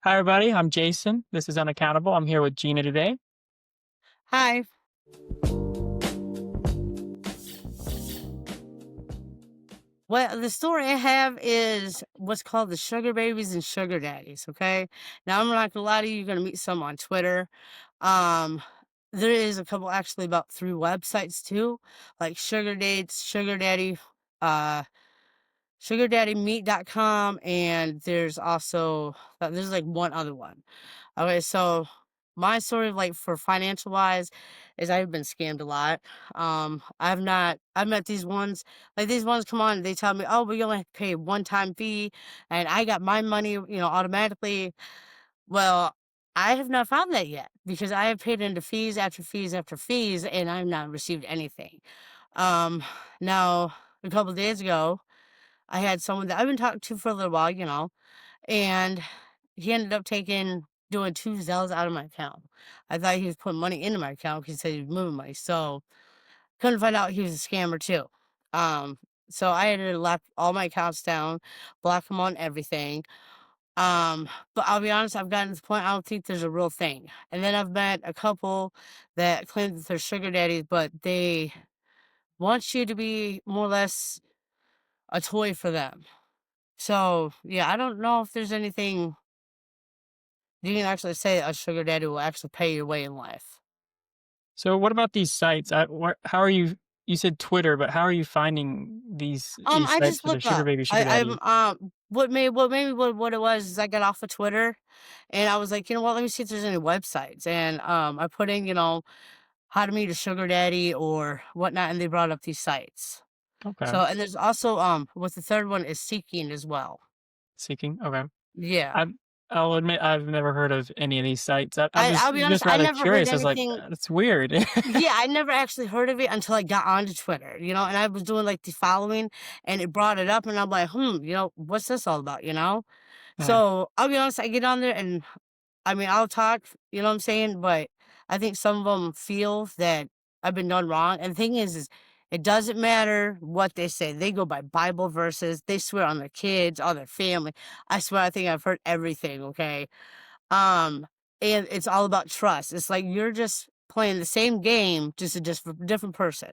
Hi, everybody. I'm Jason. This is Unaccountable. I'm here with Gina today. Hi. Well, the story I have is what's called the sugar babies and sugar daddies. Okay. Now, I'm not gonna lie to you. You're gonna meet some on Twitter. Um, there is a couple actually about 3 websites too, like Sugar Dates, Sugar Daddy, uh, SugarDaddyMeet.com, and there's also there's like one other one. Okay, so my story, like for financial wise, is I've been scammed a lot. I've met these ones, like these ones come on, they tell me, oh, but you only have to pay a one-time fee, and I got my money, automatically. Well, I have not found that yet because I have paid into fees after fees after fees, and I've not received anything. Um, now a couple days ago, I had someone that I've been talking to for a little while, and he ended up doing 2 Zells out of my account. I thought he was putting money into my account because he said he was moving money, so couldn't find out he was a scammer too. Um, so I had to lock all my accounts down, block them on everything. But I'll be honest, I've gotten to the point I don't think there's a real thing. And then I've met a couple that claim that they're sugar daddies, but they want you to be more or less a toy for them. So, yeah, I don't know if there's anything you can actually say a sugar daddy will actually pay your way in life. So, what about these sites? How are you? You said Twitter, but how are you finding these I sites just for the look sugar up. baby, sugar daddy? What it was is I got off of Twitter and I was like, you know what, let me see if there's any websites. And I put in, how to meet a sugar daddy or whatnot, and they brought up these sites. Okay, So and there's also what's the third one is Seeking as well. seeking. Okay, Yeah. I'm. I'll admit I've never heard of any of these sites. I'm I'll be honest, just I rather never heard curious. I was like, anything. that's weird. Yeah, I never actually heard of it until I got onto Twitter, and I was doing like the following and it brought it up and I'm like, what's this all about? Yeah. So I'll be honest, I get on there and I mean, I'll talk, you know what I'm saying? But I think some of them feel that I've been done wrong. And the thing is it doesn't matter what they say. They go by Bible verses. They swear on their kids, on their family. I swear, I think I've heard everything. Okay. Um, and it's all about trust. It's like you're just playing the same game, just a different person,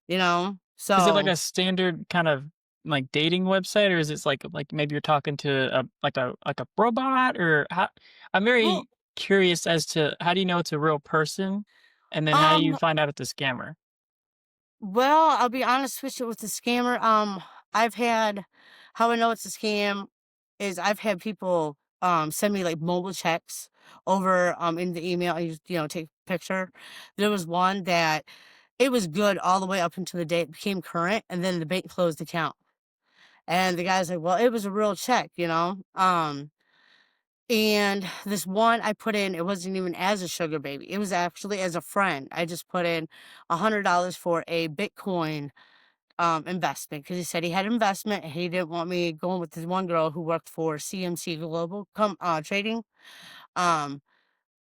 you know? Is it like So, a standard kind of like dating website, or is it like maybe you're talking to a robot, or how? I'm well, very curious as to how do you know it's a real person, and then how do you um, find out it's a scammer? I'll be honest with you with the scammer. I've had how I know it's a scam is I've had people send me like mobile checks over in the email. I just, take a picture. There was one that it was good all the way up until the day it became current, and then the bank closed the account. And the guy's like, "Well, it was a real check." And this one I put in, it wasn't even as a sugar baby. It was actually as a friend. I just put in $100 for a Bitcoin investment because he said he had investment and he didn't want me going with this one girl who worked for CMC Global Trading. Um,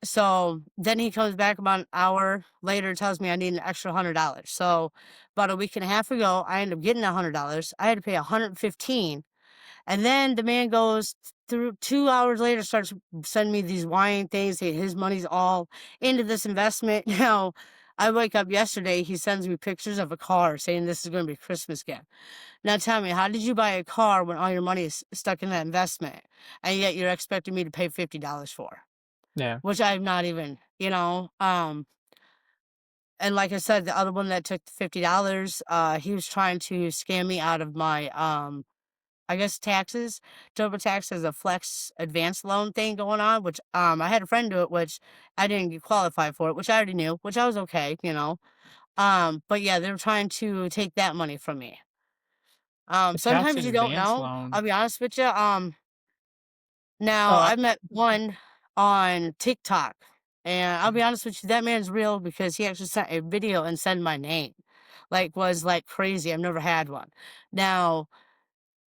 so then he comes back about an hour later, tells me I need an extra $100. So about a week and a half ago, I ended up getting $100. I had to pay 115, and then the man goes through 2 hours later, starts sending me these whining things. His money's all into this investment. Now, I wake up yesterday, he sends me pictures of a car saying this is going to be a Christmas gift. Now tell me, how did you buy a car when all your money is stuck in that investment? And yet you're expecting me to pay $50 for, Yeah. which I'm not even. And like I said, the other one that took the $50, he was trying to scam me out of my I guess taxes. TurboTax has a flex advance loan thing going on, which I had a friend do it, which I didn't get qualified for it, which I already knew, which I was okay. But yeah, they were trying to take that money from me. A tax Sometimes you don't advance know. I'll loan. be honest with you. Now Oh, I met one on TikTok, and I'll be honest with you, that man's real because he actually sent a video and said my name, like was like crazy. I've never had one. Now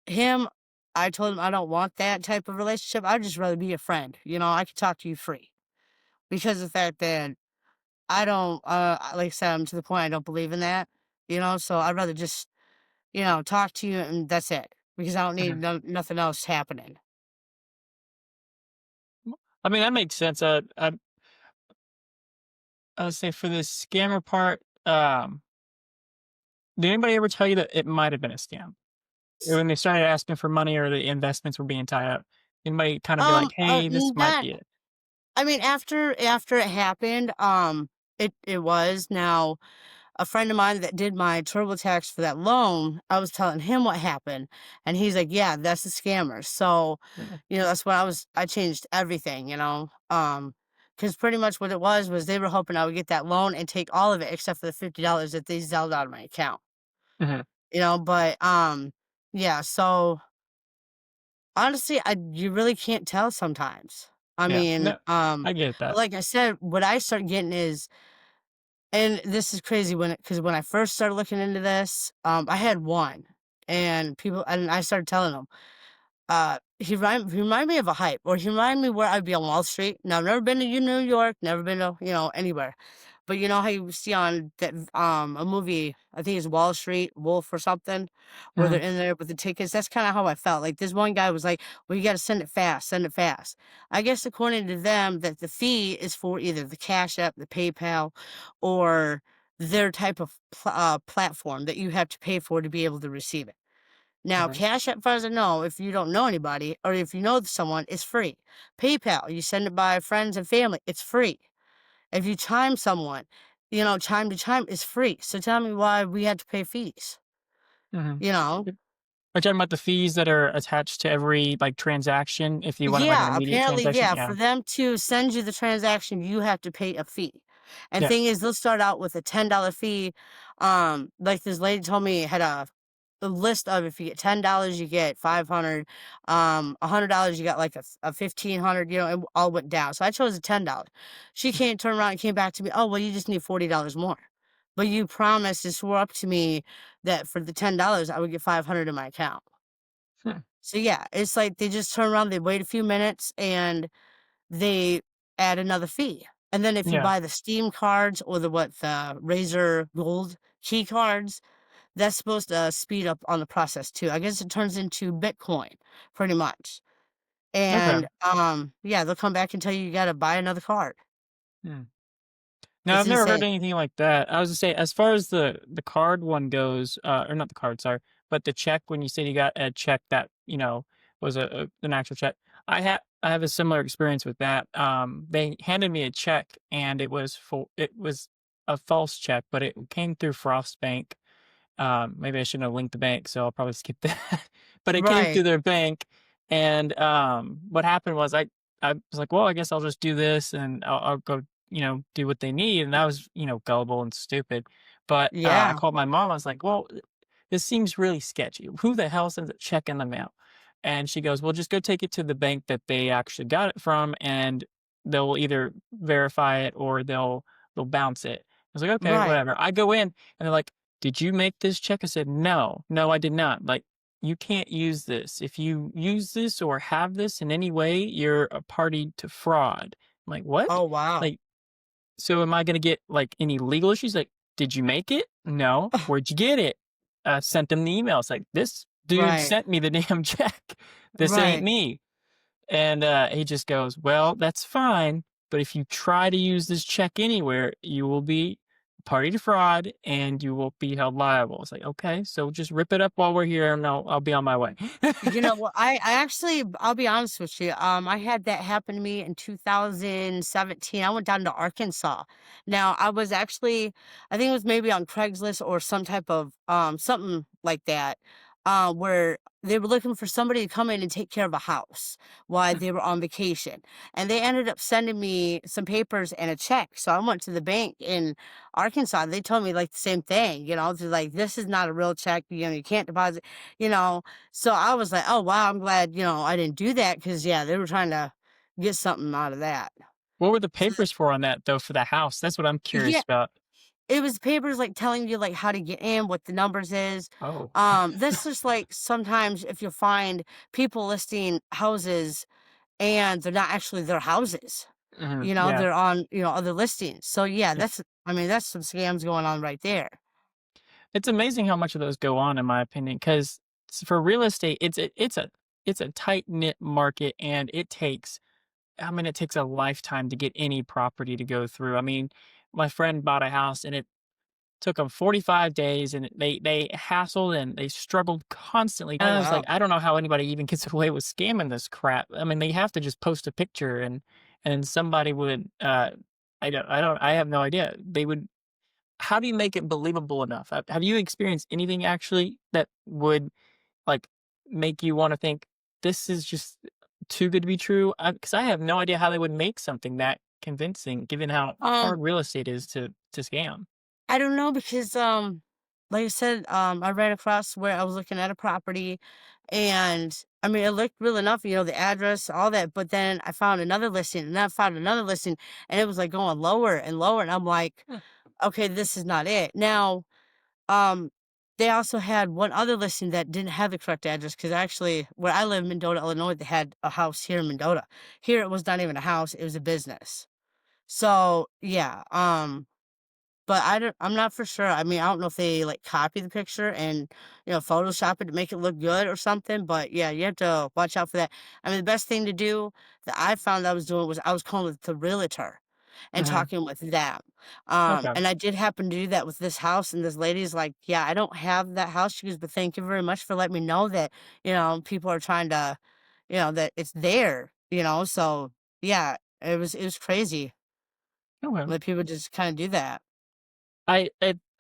him, I told him I don't want that type of relationship. I'd just rather be a friend. I could talk to you free because of the fact that I don't, like I said, I'm to the point I don't believe in that. So I'd rather just, talk to you and that's it because I don't need mhm. nothing else happening. I mean, that makes sense. I would say for the scammer part, did anybody ever tell you that it might have been a scam? When they started asking for money or the investments were being tied up, anybody kinda be like, "Hey, this might That be it." I mean, after it happened, it was. Now, a friend of mine that did my TurboTax for that loan, I was telling him what happened, and he's like, "Yeah, that's a scammer." So, Yeah. that's what I changed everything, because pretty much what it was they were hoping I would get that loan and take all of it except for the $50 that they Zelled out of my account, Mhm. but, yeah, so honestly, I you really can't tell sometimes. I Yeah. mean, No, I get but that. like I said, what I start getting is, and this is crazy because when I first started looking into this, I had one, and I started telling them, he remind me of a hype, or he remind me where I'd be on Wall Street. Now, I've never been to New York, never been to, anywhere. But you know how you see on that, a movie, I think it's Wall Street Wolf or something, where they're Mhm. in there with the tickets? That's kinda how I felt. Like, this one guy was like, "Well, you gotta send it fast, send it fast." I guess according to them, that the fee is for either the Cash App, the PayPal, or their type of platform that you have to pay for to be able to receive it. Now, Mhm. Cash App, far as I know, if you don't know anybody or if you know someone, it's free. PayPal, you send it by friends and family, it's free. If you chime someone, chime to chime is free. So tell me why we had to pay fees, Mhm. you know? Yep. Are you talking about the fees that are attached to every, like, transaction if you want it, like, an Yeah, immediate apparently, transaction? yeah, Yeah. for them to send you the transaction, you have to pay a fee. And Yeah. thing is, they'll start out with a $10 fee. Like this lady told me, had a list of, if you get $10, you get 500. $100, you got like a 1,500. It all went down. So I chose a $10. She can't turn around and came back to me. Oh, well, you just need $40 more. But you promised and swore up to me that for the $10, I would get 500 in my account. Hmm. So yeah, it's like they just turn around, they wait a few minutes, and they add another fee. And then if you Yeah. buy the Steam cards or the Razer Gold key cards, that's supposed to speed up on the process too. I guess it turns into Bitcoin pretty much. Okay. And yeah, they'll come back and tell you gotta buy another card. Hmm. No, It's I've never heard insane. anything like that. I was to say, as far as the card one goes, or not the card, sorry, but the check when you said you got a check that, was an actual check. I have a similar experience with that. They handed me a check and it was a false check, but it came through Frost Bank. Maybe I shouldn't have linked the bank, so I'll probably skip that. But it came through Right. their bank, and, what happened was I was like, "Well, I guess I'll just do this, and I'll go, do what they need," and I was, gullible and stupid. But, I Yeah. called my mom, I was like, "Well, this seems really sketchy. Who the hell sends a check in the mail?" And she goes, "Well, just go take it to the bank that they actually got it from, and they'll either verify it or they'll bounce it." I was like, "Okay, Right. whatever." I go in, and they're like, "Did you make this check?" I said, "No. No, I did not. Like, you can't use this. If you use this or have this in any way, you're a party to fraud." I'm like, "What?" Oh, wow. Like, "So am I gonna get, like, any legal issues?" Like, "Did you make it?" "No." "Where'd you get it?" Sent them the email. It's like, "This dude Right. sent me the damn check. This ain't Right. me." And, he just goes, "Well, that's fine, but if you try to use this check anywhere, you will be party to fraud and you will be held liable." It's like, "Okay, so just rip it up while we're here and I'll be on my way." You know what? I actually, I'll be honest with you. I had that happen to me in 2017. I went down to Arkansas. Now, I was actually, I think it was maybe on Craigslist or some type of something like that, where they were looking for somebody to come in and take care of a house while they were on vacation. And they ended up sending me some papers and a check. So I went to the bank in Arkansas. They told me like the same thing, they're like, this is not a real check, you can't deposit, you know. So I was like, "Oh, wow, I'm glad, I didn't do that because yeah, they were trying to get something out of that." What were the So papers for on that though, for the house? That's what I'm curious yeah, about. it was papers, like, telling you, like, how to get in, what the numbers is. Oh. This is, like, sometimes if you find people listing houses and they're not actually their houses, Mhm, yeah. they're on, other listings. So, yeah, Yeah. that's some scams going on right there. It's amazing how much of those go on in my opinion, 'cause for real estate, it's a tight-knit market and it takes I mean, it takes a lifetime to get any property to go through. I mean, my friend bought a house and it took them 45 days and they hassled and they struggled constantly. And Oh, I was like, wow. I don't know how anybody even gets away with scamming this crap. I mean, they have to just post a picture and somebody would I have no idea. They would how do you make it believable enough? Have you experienced anything actually that would like make you want to think this is just too good to be true? Because I have no idea how they would make something that convincing, given how Um, hard real estate is to scam. I don't know because, like I said, I ran across where I was looking at a property, and I mean, it looked real enough, the address, all that. But then I found another listing, and then I found another listing, and it was like going lower and lower, and I'm like, Huh. okay, this is not it. Now, um, they also had one other listing that didn't have the correct address because actually, where I live in Mendota, Illinois, they had a house here in Mendota. Here, it was not even a house; it was a business. So yeah, but I'm not for sure. I mean, I don't know if they, like, copy the picture and, Photoshop it to make it look good or something, but, yeah, you have to watch out for that. I mean, the best thing to do that I found I was doing was I was calling with the realtor and Mhm. talking with them. Okay. And I did happen to do that with this house, and this lady's like, "Yeah, I don't have that house." She goes, "But thank you very much for letting me know that, people are trying to, that it's there," So, yeah, it was crazy Okay. that people just kinda do that. I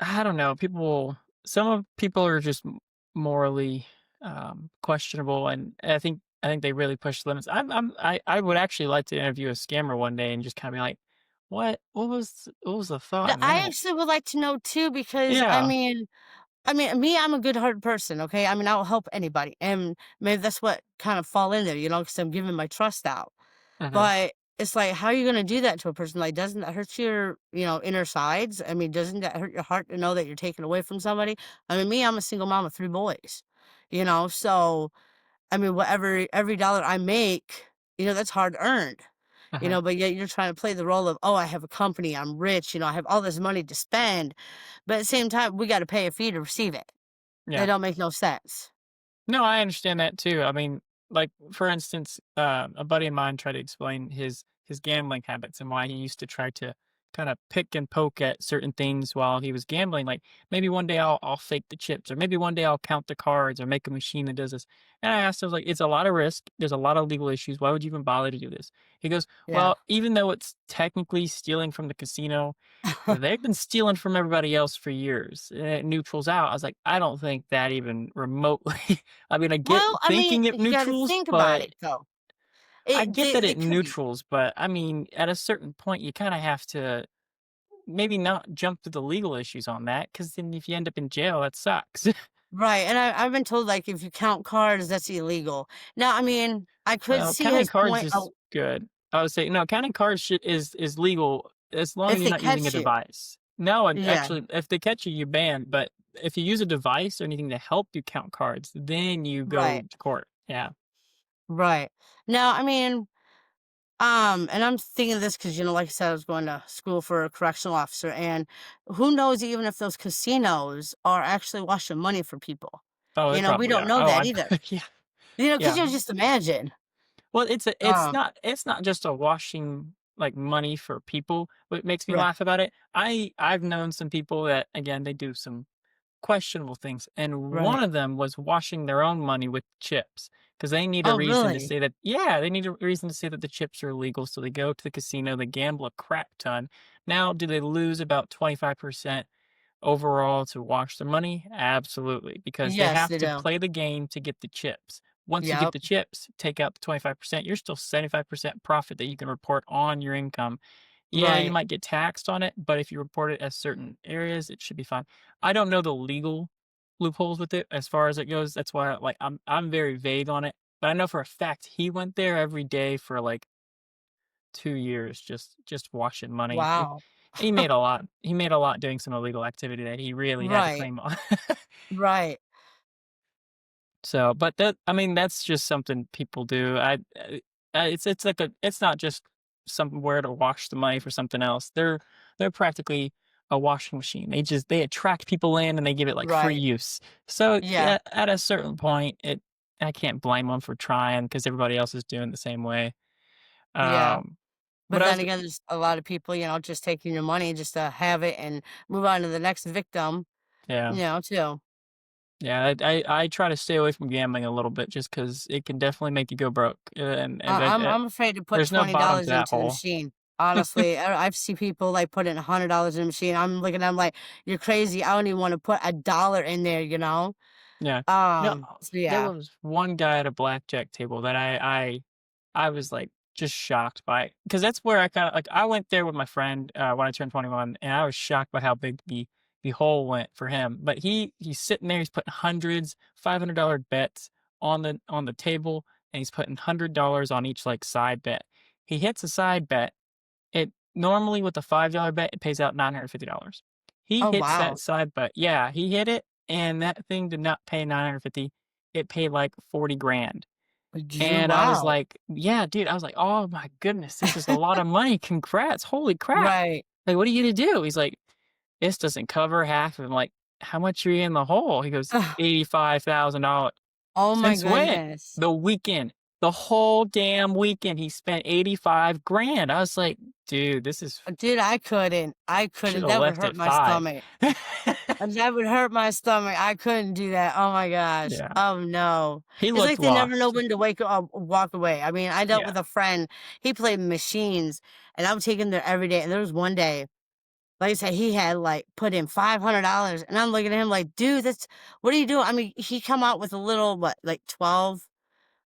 don't know. Some of people are just morally questionable, and I think they really push the limits. I would actually like to interview a scammer one day and just kind of be like, what was the thought in I that? actually would like to know too because Yeah. me, I'm a good-hearted person, okay? I mean, I'll help anybody, and maybe that's what kind of fall in there, because I'm giving my trust out. Hmm. But it's like, how are you gonna do that to a person? Like, doesn't that hurt your, inner sides? I mean, doesn't that hurt your heart to know that you're taken away from somebody? I mean, me, I'm a single mom of 3 boys, so I mean, whatever every dollar I make, that's hard earned. Hmm. But yet you're trying to play the role of, oh, I have a company, I'm rich, I have all this money to spend. But at the same time, we got to pay a fee to receive it. That Yeah. don't make no sense. No, I understand that too. I mean, like for instance, a buddy of mine tried to explain his gambling habits and why he used to try to kind of pick and poke at certain things while he was gambling. Like maybe one day I'll fake the chips, or maybe one day I'll count the cards, or make a machine that does this. And I asked him, I was like, it's a lot of risk. There's a lot of legal issues. Why would you even bother to do this? He goes, Yeah. well, even though it's technically stealing from the casino, they've been stealing from everybody else for years, and it neutrals out. I was like, I don't think that even remotely. I mean, I get Well, I mean, thinking it you got to neutrals, think about but it though. I It get they, that they it could be neutrals, but I mean, at a certain point, you kind of have to maybe not jump to the legal issues on that, because then if you end up in jail, that sucks. right. And I've been told like if you count cards, that's illegal. Now, I mean, I could Well, see counting his cards point. is good. I would say no, counting cards is legal as long as If you're they not using a catch you, device. No, and yeah, actually, if they catch you, you're banned. But if you use a device or anything to help you count cards, then you go right, to court. Yeah. right. Now, I mean, and I'm thinking of this because, like I said, I was going to school for a correctional officer, and who knows even if those casinos are actually washing money for people. Oh, they We probably don't are. know Oh, that I'm either. yeah, Because yeah. just imagine. Well, Um, it's not just a washing like money for people. What makes me right, laugh about it, I've known some people that again they do some questionable things, and one right. of them was washing their own money with chips because they need a Oh, reason to really? say that yeah, they need a reason to say that the chips are illegal, so they go to the casino, they gamble a crap ton. Now, do they lose about 25% overall to wash their money? Absolutely, because they Yes, have they to do. play the game to get the chips. Once you get Yep. the chips, take out the 25%, you're still 75% profit that you can report on your income. Yeah, you Right. might get taxed on it, but if you report it as certain areas, it should be fine. I don't know the legal loopholes with it as far as it goes. That's why like I'm very vague on it. But I know for a fact he went there every day for like 2 years just washing money. Wow. He made a lot. He made a lot doing some illegal activity that he really had to Right. claim on. Right. So, but that I mean, that's just something people do. It's like it's not just somewhere to wash the money for something else. They're practically a washing machine. They attract people in and they give it like free Right. use. So Yeah. yeah, at a certain point, it I can't blame them for trying because everybody else is doing the same way. Yeah. Um, But but I then was again, there's a lot of people, just taking your money just to have it and move on to the next victim, yeah. too. Yeah, I try to stay away from gambling a little bit just because it can definitely make you go broke, and I'm afraid to put there's no bottom to $20 that into the hole. machine. Honestly, I've seen people like put in $100 in the machine. I'm looking at them like, you're crazy. I don't even want to put $1 in there, you know? Yeah. No, So there yeah. was one guy at a blackjack table that I was, like, just shocked by, because that's where I kinda like, I went there with my friend, when I turned 21, and I was shocked by how big the hole went for him, but he's sitting there, he's putting hundreds, $500 bets on the table, and he's putting $100 on each, like, side bet. He hits a side bet. It normally, with a $5 bet, it pays out $950. He Oh, hits wow. that side bet. Yeah, he hit it, and that thing did not pay 950. It paid like 40 grand. And I was Wow. like, yeah, dude, I was like, "Oh my goodness, this is a lot of money. Congrats. Holy crap. Right. Like, what are you gonna do?" He's like, "This doesn't cover half." I'm like, "How much are you in the hole?" He goes, Ugh. $85,000. Oh my Since when? goodness. The weekend. The whole damn weekend, he spent 85 grand. I was like, "Dude, this is Dude, I couldn't. I couldn't. shoulda That would left hurt at my 5." stomach. That would hurt my stomach. I couldn't do that. Oh my gosh. Yeah. Oh no. He It's looked like they never know lost. when to walk away. I mean, I dealt Yeah. with a friend. He played machines, and I would take him there every day. And there was one day, like I said, he had like put in $500, and I'm looking at him like, dude, that's what are you doing? I mean, he come out with a little what, like 12,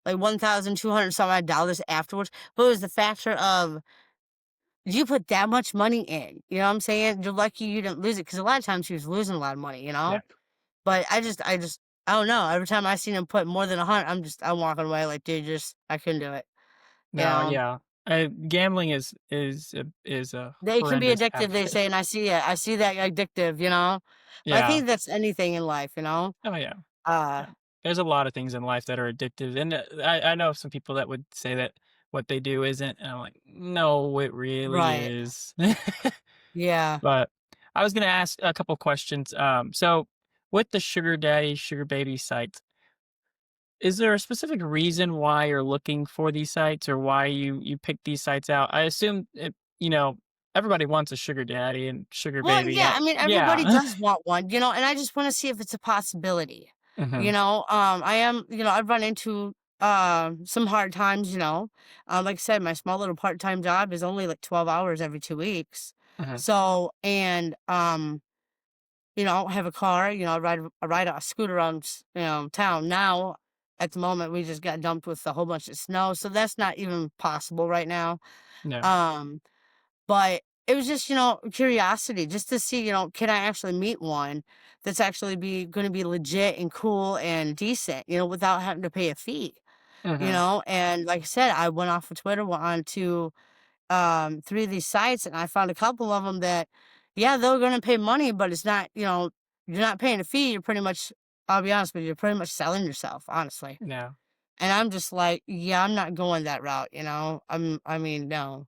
like 1,200 some odd dollars afterwards. But it was the factor of you put that much money in. You know what I'm saying? You're lucky you didn't lose it because a lot of times he was losing a lot of money. Yeah. But I don't know. Every time I seen him put more than 100, I'm walking away like, dude, just I couldn't do it. You No, know, yeah. Gambling is a they can be horrendous addictive, they habit. say, and I see it. I see that addictive. But I Yeah. think that's anything in life. Oh, yeah. Uh, Yeah. There's a lot of things in life that are addictive, and, I know some people that would say that what they do isn't, and I'm like, "No, it really right? is." Yeah. But I was gonna ask a couple questions, so with the sugar daddy, sugar baby sites, is there a specific reason why you're looking for these sites, or why you pick these sites out? I assume everybody wants a sugar daddy and sugar Well, baby, yeah. I mean, everybody yeah. does want one, and I just want to see if it's a possibility. Mhm, I am, I've run into some hard times. Like I said, my small little part time job is only like 12 hours every 2 weeks. mhm, So, and I don't have a car. I ride a scooter around, town. Now, at the moment, we just got dumped with a whole bunch of snow, so that's not even possible right now. yeah, Um, but it was just, curiosity, just to see, can I actually meet one that's actually be going to be legit and cool and decent, without having to pay a fee. mhm, And like I said, I went off of Twitter, went on to 3 of these sites, and I found a couple of them that, yeah, they're gonna pay money, but it's not, you're not paying a fee, you're pretty much I'll be honest with you, you're pretty much selling yourself, honestly. yeah. And I'm just like, "Yeah, I'm not going that route," I mean, no.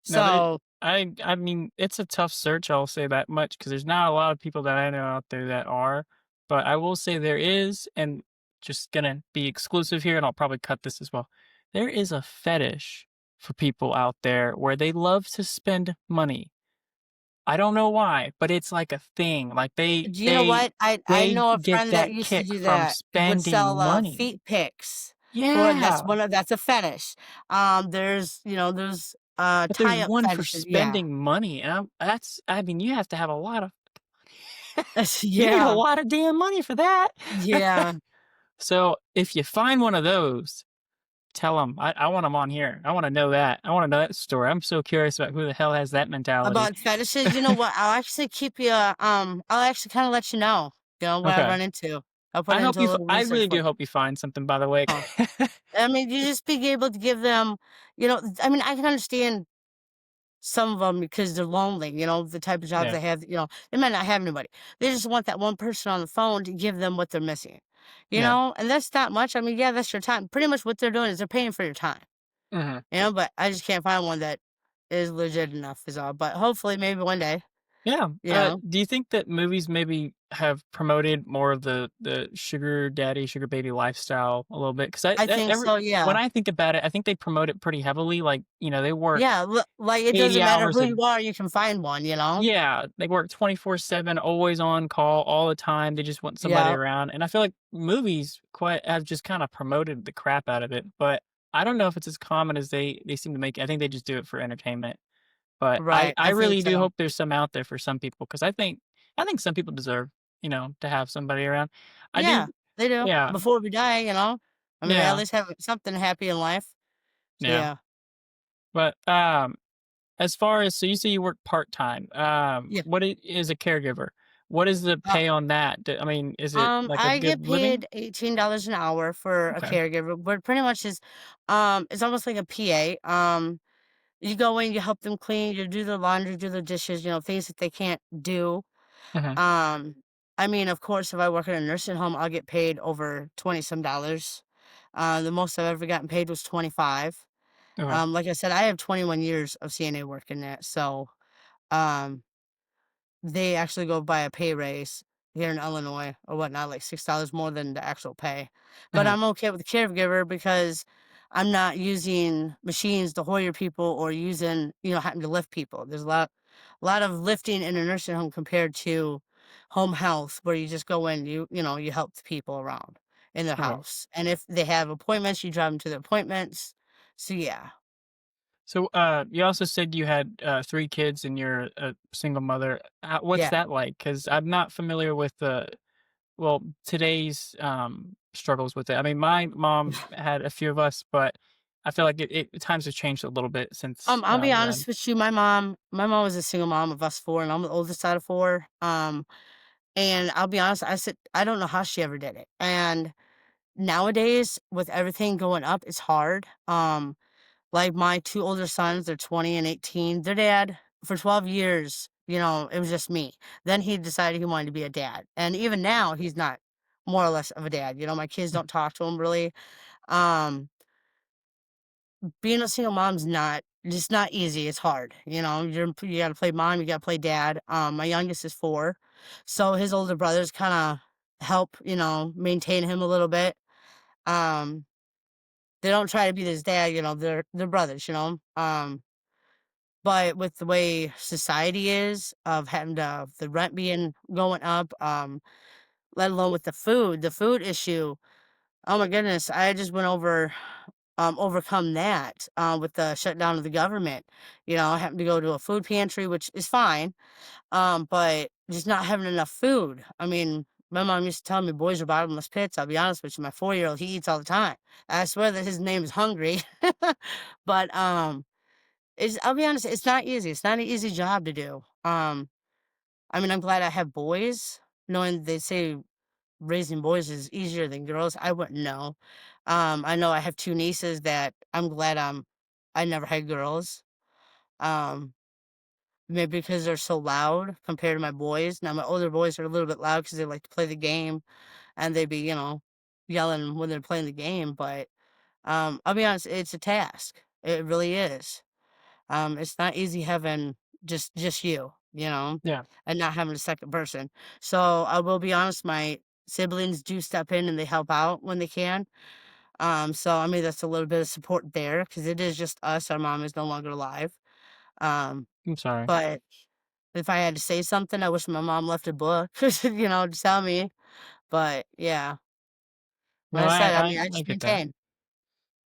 No, So I mean, it's a tough search, I'll say that much, because there's not a lot of people that I know out there that are, but I will say there is, and just gonna be exclusive here, and I'll probably cut this as well. There is a fetish for people out there where they love to spend money. I don't know why, but it's like a thing, like, do you know what? I they know a get friend that that used to kick do from that. He would spending sell, money. feet pics for Yeah, that's a fetish. There's, but there's tie-up one for fetishes, yeah. spending money, and I mean, you have to have a lot of you need a Yeah, lot of damn money for that. yeah. So, if you find one of those, tell them, I want them on here. I wanna know that. I wanna know that story. I'm so curious about who the hell has that mentality. About fetishes, you know what? I'll actually kinda let you know, what I Okay. run into. I'll put into a little I research really for do you. hope you find something, by the way. Oh, I mean, you just being able to give them, I mean, I can understand some of them because they're lonely, the type of jobs Yeah. they have, they might not have anybody. They just want that one person on the phone to give them what they're missing, Yeah. and that's not much. I mean, yeah, that's your time. Pretty much what they're doing is they're paying for your time, Mhm. but I just can't find one that is legit enough is all. But hopefully maybe one day. Yeah. you know? Do you think that movies maybe have promoted more of the sugar daddy, sugar baby lifestyle a little bit? Because I think every so, when yeah. I think about it, I think they promote it pretty heavily. Like, they work Yeah, like, it doesn't 80 matter hours who a you are, you can find one, you know? yeah, they work 24/7, always on call all the time. They just want somebody Yeah, around. And I feel like movies quite have just kind of promoted the crap out of it. But I don't know if it's as common as they seem to make it. I think they just do it for entertainment. But I right, I I think really do so. hope there's some out there for some people because I think some people deserve, to have somebody around. I Yeah, do they do. yeah, Before we die, you know? I mean, at yeah, least have something happy in life. So, yeah. yeah. But, as far as so you say you work part-time, Yeah. what is a caregiver? What is the Uh, pay on that? I mean, is it like a I get good living? paid $18 an hour for a Okay. caregiver, but pretty much is, it's almost like a PA. You go in, you help them clean, you do the laundry, do the dishes, things that they can't do. Mhm. Um, I mean, of course, if I work in a nursing home, I'll get paid over 20 some dollars. The most I've ever gotten paid was 25. Okay. Like I said, I have 21 years of CNA work in that. So, um, they actually go by a pay raise here in Illinois or whatnot, like $6 more than the actual pay. But Mhm. I'm okay with the caregiver because I'm not using machines to Hoyer people or using, having to lift people. There's a lot of lifting in a nursing home compared to home health where you just go in, you help the people around in their Okay. house. And if they have appointments, you drive them to their appointments. So yeah. So, you also said you had, 3 kids and you're a single mother. What's Yeah. that like? Because 'Cause I'm not familiar with well, today's, struggles with it. I mean, my mom had a few of us, but I feel like times have changed a little bit since, I'll be then. honest with you, my mom was a single mom of us 4, and I'm the oldest out of 4, and I'll be honest, I don't know how she ever did it, and nowadays, with everything going up, it's hard, like, my 2 older sons, they're 20 and 18, their dad for 12 years, it was just me. Then he decided he wanted to be a dad, and even now, he's not more or less of a dad, my kids don't talk to him really, um being a single mom's not just not easy, it's hard, you gotta play mom, you gotta play dad, my youngest is 4, so his older brothers kinda help, maintain him a little bit, um, they don't try to be his dad, they're brothers, but with the way society is of having the rent being going up, let alone with the food issue. Oh my goodness, I just went overcome that, with the shutdown of the government. Having to go to a food pantry, which is fine, but just not having enough food. I mean, my mom used to tell me boys are bottomless pits. I'll be honest with you, my 4-year-old, he eats all the time. I swear that his name is Hungry. But, I'll be honest, it's not easy. It's not an easy job to do. I mean, I'm glad I have boys, knowing they say raising boys is easier than girls. I wouldn't know. I know I have 2 nieces that I'm glad, I never had girls. Um, Maybe because they're so loud compared to my boys. Now my older boys are a little bit loud because they like to play the game and they be, yelling when they're playing the game, but, I'll be honest, it's a task. It really is. It's not easy having just you, Yeah, and not having a second person. So, I will be honest, my siblings do step in and they help out when they can. So, I mean, that's a little bit of support there because it is just us. Our mom is no longer alive. Um, I'm sorry. but if I had to say something, I wish my mom left a book, to tell me. But yeah, like No, I I said, I I mean, I I just get that. maintain.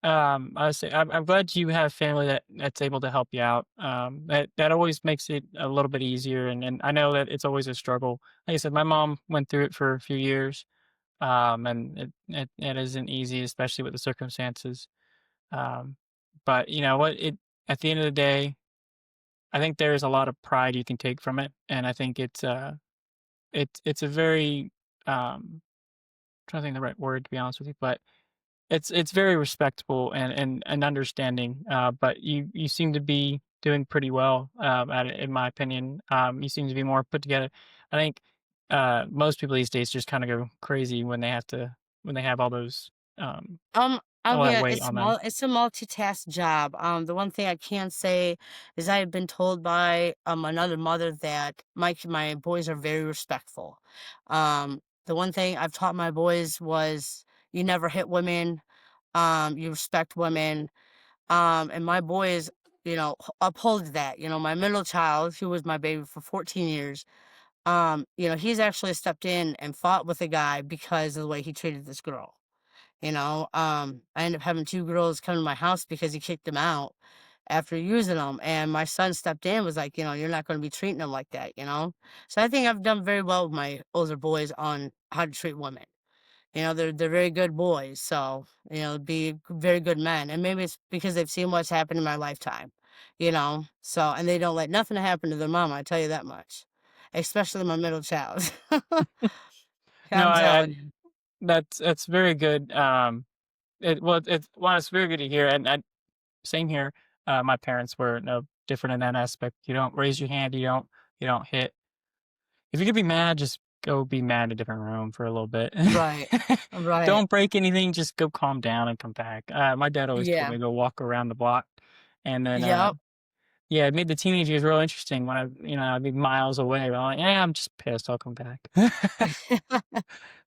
I say I'm glad you have family that's able to help you out. That always makes it a little bit easier, and I know that it's always a struggle. Like I said, my mom went through it for a few years, and it isn't easy, especially with the circumstances. Um, but you know what? At the end of the day, I think there is a lot of pride you can take from it, and I think it's a very trying to think of the right word to be honest with you, but it's very respectable and understanding, but you seem to be doing pretty well, at it, in my opinion. You seem to be more put together. I think, most people these days just kinda go crazy when they have all those, um I all that mean, weight on them. it's a multitask job. The one thing I can say is I have been told by another mother that my boys are very respectful. The one thing I've taught my boys was you never hit women, you respect women, and my boys, uphold that. My middle child, who was my baby for 14 years, he's actually stepped in and fought with a guy because of the way he treated this girl. I ended up having 2 girls come to my house because he kicked them out after using them, and my son stepped in, was like, "You're not gonna be treating them like that," you know? So I think I've done very well with my older boys on how to treat women. They're very good boys, so, be very good men, and maybe it's because they've seen what's happened in my lifetime, So and they don't let nothing happen to their mama, I tell you that much, especially my middle child. No, I'm I telling you. that's very good. It's very good to hear, and same here. My parents were no different in that aspect. You don't raise your hand. You don't hit. If you're gonna be mad, just go be mad in a different room for a little bit. Right. Right. Don't break anything. Just go calm down and come back. My dad always told Yeah. me to go walk around the block, and then Yep. yeah, it made the teenage years real interesting when I'd be miles away. But I'm like, yeah, I'm just pissed. I'll come back.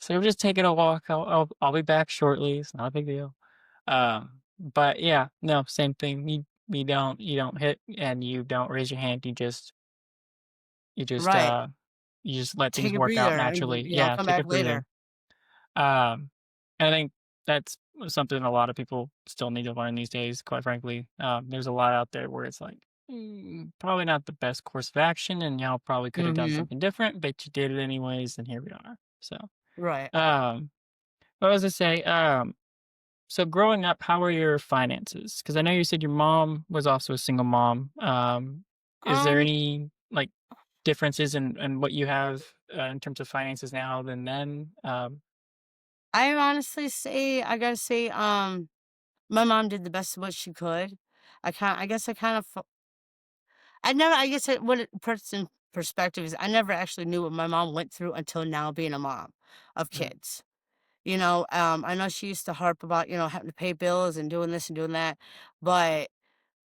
So we're just taking a walk. I'll be back shortly. It's not a big deal. But yeah, no, same thing. You don't hit and you don't raise your hand. You just Right. uh you just let things Take a work out breather and, naturally. Yeah, come take a back breather. later. Um, and I think that's something a lot of people still need to learn these days. Quite frankly, there's a lot out there where it's like probably not the best course of action, and y'all probably could have done Mhm. something different, but you did it anyways, and here we are. So, Right. um, what was I say? So growing up, how were your finances? Because I know you said your mom was also a single mom. Is there Um, any like differences in what you have in terms of finances now than then? I honestly say I gotta say, my mom did the best of what she could. I guess I kind of I never I guess what it puts in perspective is I never actually knew what my mom went through until now being a mom of Mm, kids. I know she used to harp about, having to pay bills and doing this and doing that, but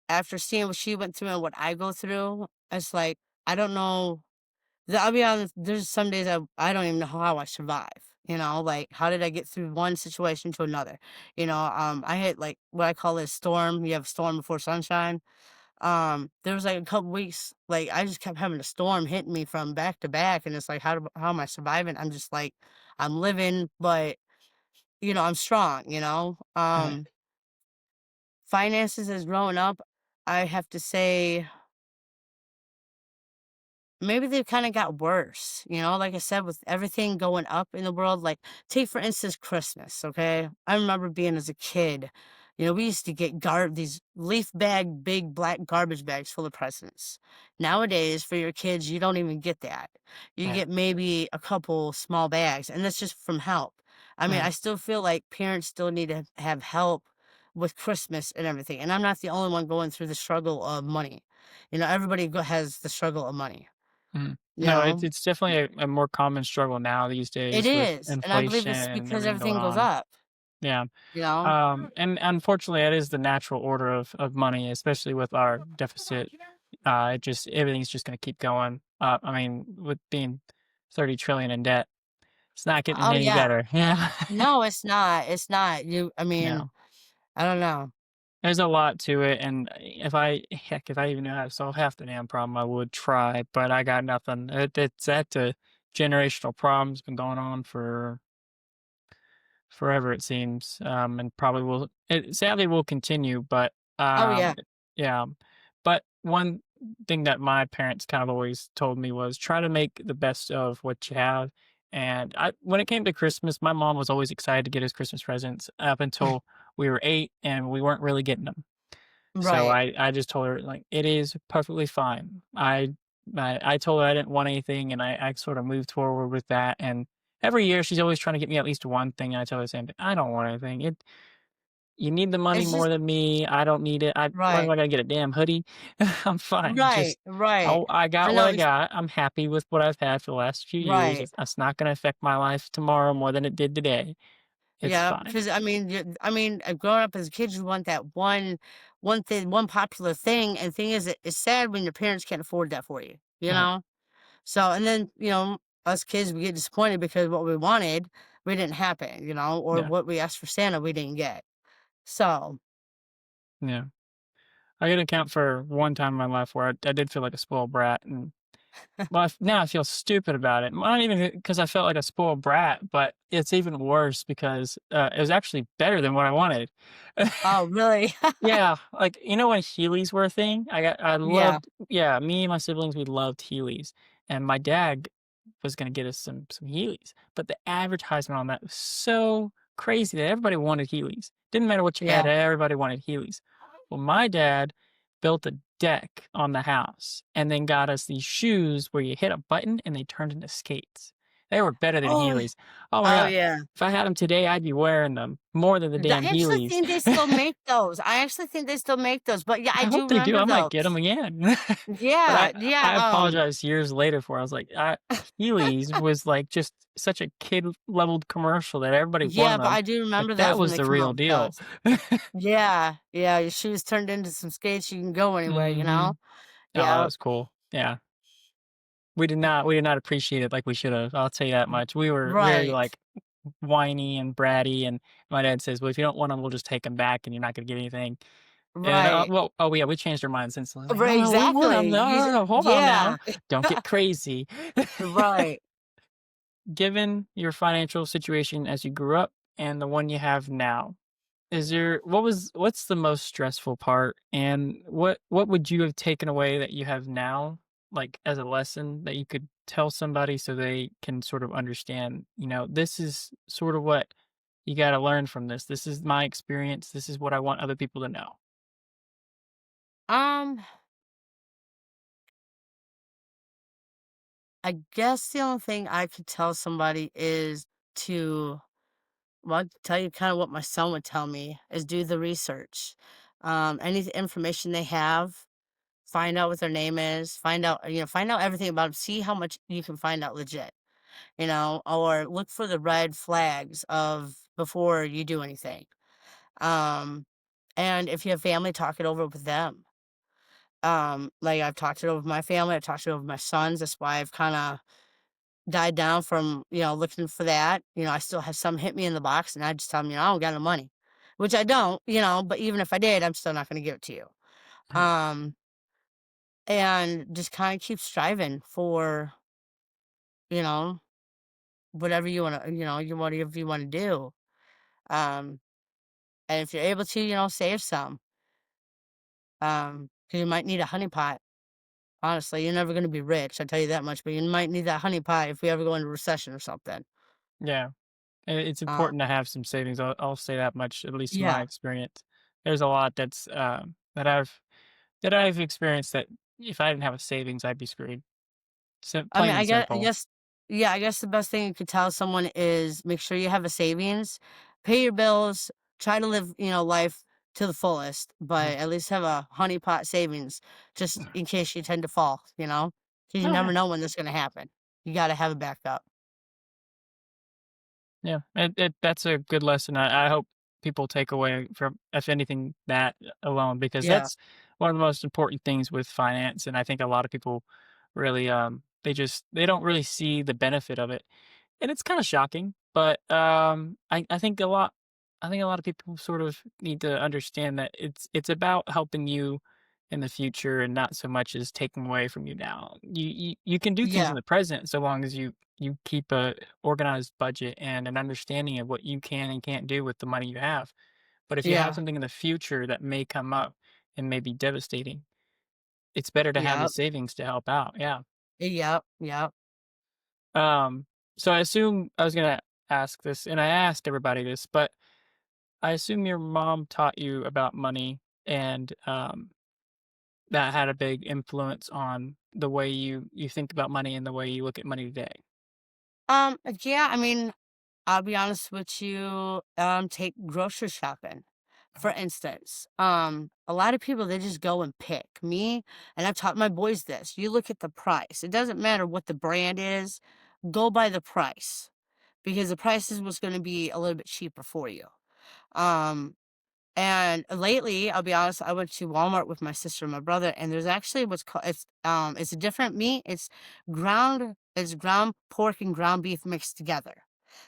after seeing what she went through and what I go through, it's like, I don't know. I'll be honest, there's some days I don't even know how I survive. Like how did I get through one situation to another? I hit like what I call a storm. You have storm before sunshine. There was like a couple weeks, like I just kept having a storm hitting me from back to back, and it's like, how am I surviving? I'm just like, I'm living, but I'm strong. right. Finances as growing up, I have to say maybe they've kinda got worse, like I said, with everything going up in the world, like, take for instance Christmas, okay? I remember being as a kid, we used to get these leaf bag, big black garbage bags full of presents. Nowadays, for your kids, you don't even get that. You Right. get maybe a couple small bags, and that's just from help. I mean, Mhm, I still feel like parents still need to have help with Christmas and everything, and I'm not the only one going through the struggle of money. Everybody has the struggle of money. mhm. You No, it's know? it's definitely a more common struggle now these It days with is, and I believe inflation it's and because everything going everything goes on. up, Yeah. you know? And unfortunately, it is the natural order of money, especially with our deficit. It just everything's just going to keep going up. I mean, with being 30 trillion in debt, it's not getting Oh, any yeah. better. Yeah. No, it's not. I Yeah. mean, I don't know. There's a lot to it, and if I even knew how to solve half the damn problem, I would try, but I got nothing. That's a generational problem's been going on for forever, it seems, and probably will. It sadly will continue, but Oh, yeah. yeah. But one thing that my parents kind of always told me was try to make the best of what you have. And when it came to Christmas, my mom was always excited to get us Christmas presents up until we were 8 and we weren't really getting them. So Right. I just told her like it is perfectly fine. I told her I didn't want anything, and I sort of moved forward with that. And every year she's always trying to get me at least one thing, and I tell her the same thing. I don't want anything. You need the money It's more just than me. I don't need it. Why do right. I gotta get a damn hoodie? I'm fine. Right, right. I I got what know I it's got. I'm happy with what I've had for the last few years. right. It's not gonna affect my life tomorrow more than it did today. It's Yeah, fine. because I mean, growing up as a kid, you want that one thing, one popular thing, and thing is, it's sad when your parents can't afford that for you, you Right. know? So, and then, us kids, we get disappointed because what we wanted, we didn't happen, or Yeah. what we asked for Santa, we didn't get. So, Yeah. I can account for one time in my life where I did feel like a spoiled brat, and well, now I feel stupid about it. Not even because I felt like a spoiled brat, but it's even worse because it was actually better than what I wanted. oh, really? Yeah, like, when Heelys were a thing, I Yeah. loved yeah, me and my siblings, we loved Heelys, and my dad was gonna get us some Heelys, but the advertisement on that was so crazy that everybody wanted Heelys. Didn't matter what you had, Yeah. everybody wanted Heelys. Well, my dad built a deck on the house and then got us these shoes where you hit a button and they turned into skates. They were better than Oh, Heelys. Oh my oh, god. yeah. If I had them today, I'd be wearing them more than the I damn actually Heelys. think they still make those. I actually think they still make those, but yeah, I I hope do they do, remember I might get them those. again. But Yeah, yeah, I apologized years later for I was like, Heelys was, like, just such a kid-leveled commercial that everybody yeah, wanted but them. I do Like, remember that those when was they the come real out with deal. those. Yeah, yeah, your shoes turned into some skates, you can go anywhere, you know? Mhm. Oh, Yeah, that's cool. Yeah. We did not appreciate it like we should've, I'll tell you that much. We were very, right, like, whiny and bratty, and my dad says, "Well, if you don't want them, we'll just take them back, and you're not gonna get anything." And, right, yeah, we changed our minds since. I was like, "No, right, no, we want exactly, them. No, no, no, hold on yeah, now. Don't get crazy." right. Given your financial situation as you grew up and the one you have now, what's the most stressful part, and what would you have taken away that you have now, like, as a lesson that you could tell somebody so they can sort of understand, this is sort of what you gotta learn from this. This is my experience. This is what I want other people to know. Um, I guess the only thing I could tell somebody is to well, I'll tell you kinda what my son would tell me, is do the research. Any information they have, find out what their name is, find out everything about them. See how much you can find out legit, or look for the red flags of before you do anything. Um, and if you have family, talk it over with them. Like I've talked it over with my family, I've talked it over with my sons. That's why I've kind of died down from, looking for that. I still have some hit me in the box and I just tell them, I don't got no money, which I don't, but even if I did, I'm still not going to give it to you. Right. Um, and just kind of keep striving for, you know, whatever you want to, whatever you want to do. Um, and if you're able to, save some, cause you might need a honey pot. Honestly, you're never going to be rich. I tell you that much, but you might need that honey pot if we ever go into recession or something. Yeah. It's Um, important to have some savings. I'll say that much, at least in my yeah. experience. There's a lot that I've experienced that if I didn't have a savings, I'd be screwed. I mean, Plain and I simple. guess, yeah, I guess the best thing you could tell someone is make sure you have a savings, pay your bills, try to live, life to the fullest, but Mhm. at least have a honey pot savings just in case you tend to fall, because you Oh yeah, never know when this is going to happen. You got to have a backup. yeah. That's a good lesson. I hope people take away from, if anything, that alone, because Yeah. that's one of the most important things with finance. And I think a lot of people really, they don't really see the benefit of it. And it's kinda shocking, but, I think a lot of people sort of need to understand that it's about helping you in the future and not so much as taking away from you now. You can do things in Yeah. the present so long as you keep a organized budget and an understanding of what you can and can't do with the money you have. But if you have Yeah. something in the future that may come up and may be devastating, it's better to have the Yep. savings to help out, yeah. Yep. Yep. Um, so I assume I was gonna ask this, and I asked everybody this, but I assume your mom taught you about money, and that had a big influence on the way you think about money and the way you look at money today. Yeah, I mean, I'll be honest with you, take grocery shopping, for instance. A lot of people, they just go and pick. Me, and I've taught my boys this. You look at the price. It doesn't matter what the brand is, go by the price. because the prices was gonna be a little bit cheaper for you. Um, and lately, I'll be honest, I went to Walmart with my sister and my brother, and there's actually what's called it's a different meat. It's ground pork and ground beef mixed together.